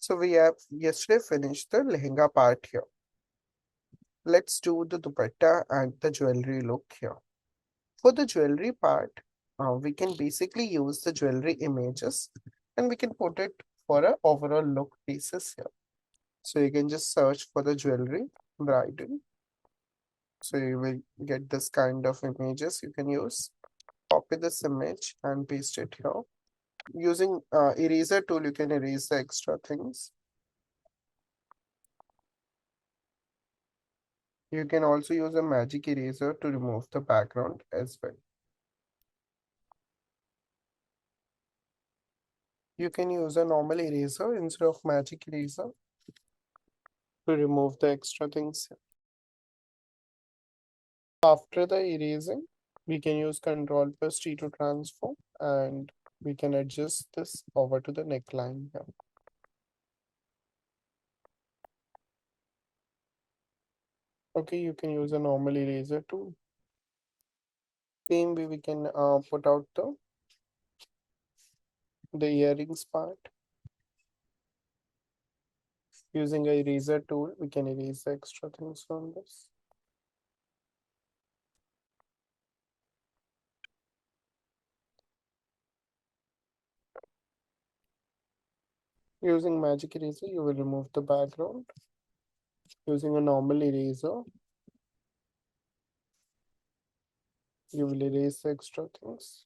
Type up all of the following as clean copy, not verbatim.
So we have yesterday finished the lehenga part here. Let's do the dupatta and the jewelry look here. For the jewelry part, we can basically use the jewelry images and we can put it for an overall look basis here. So you can just search for the jewelry bridal. So you will get this kind of images you can use. Copy this image and paste it here. Using eraser tool, you can erase the extra things. You can also use a magic eraser to remove the background as well. You can use a normal eraser instead of magic eraser to remove the extra things. After the erasing, we can use Ctrl+T to transform and we can adjust this over to the neckline here. Okay, you can use a normal eraser too. Same way we can put out the earrings part. Using a eraser tool, we can erase the extra things from this. Using magic eraser, you will remove the background. Using a normal eraser, you will erase the extra things.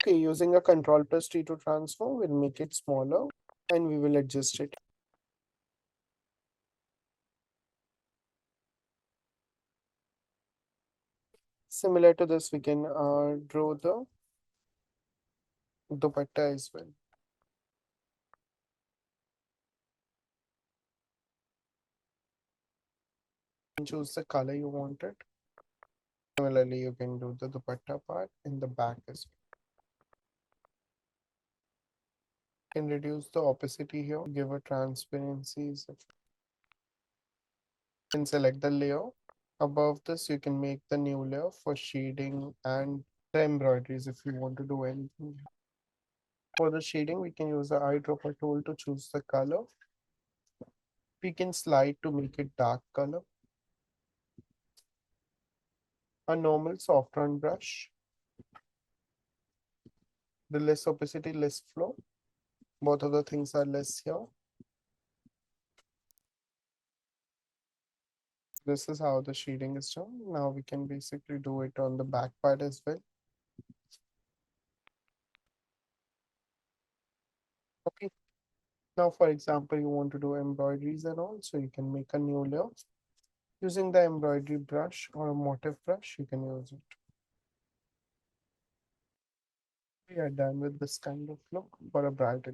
Okay, using a Ctrl+T to transform, we'll make it smaller and we will adjust it. Similar to this, we can draw the dupatta as well. Choose the color you wanted. Similarly, you can do the dupatta part in the back as well. You can reduce the opacity here, give a transparency. You can select the layer. Above this, you can make the new layer for shading and the embroideries if you want to do anything. For the shading, we can use the eyedropper tool to choose the color. We can slide to make it dark color. A normal soft round brush. The less opacity, less flow. Both of the things are less here. This is how the shading is done. Now we can basically do it on the back part as well. Okay. Now, for example, you want to do embroideries and all, so you can make a new layer. Using the embroidery brush or a motif brush, you can use it. We are done with this kind of look for a bridal.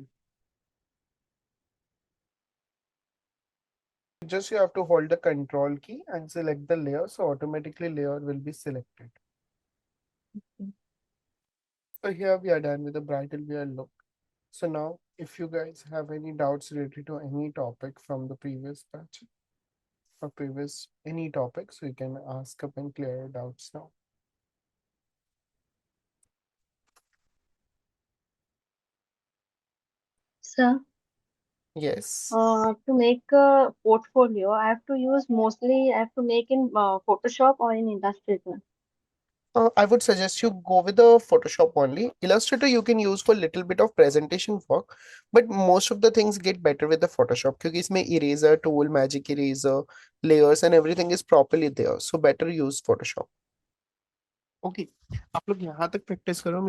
Just you have to hold the control key and select the layer, so automatically layer will be selected. So here we are done with the bridal wear look. So now, if you guys have any doubts related to any topic from the previous batch or previous any topic, so you can ask up and clear your doubts now. Sir, Yes. to make a portfolio, I have to make in Photoshop or in Illustrator. I would suggest you go with the Photoshop only. Illustrator you can use for little bit of presentation work, but most of the things get better with the Photoshop क्योंकि इसमें eraser tool, magic eraser, layers and everything is properly there. So better use Photoshop. Okay, आप लोग यहाँ तक practice करो.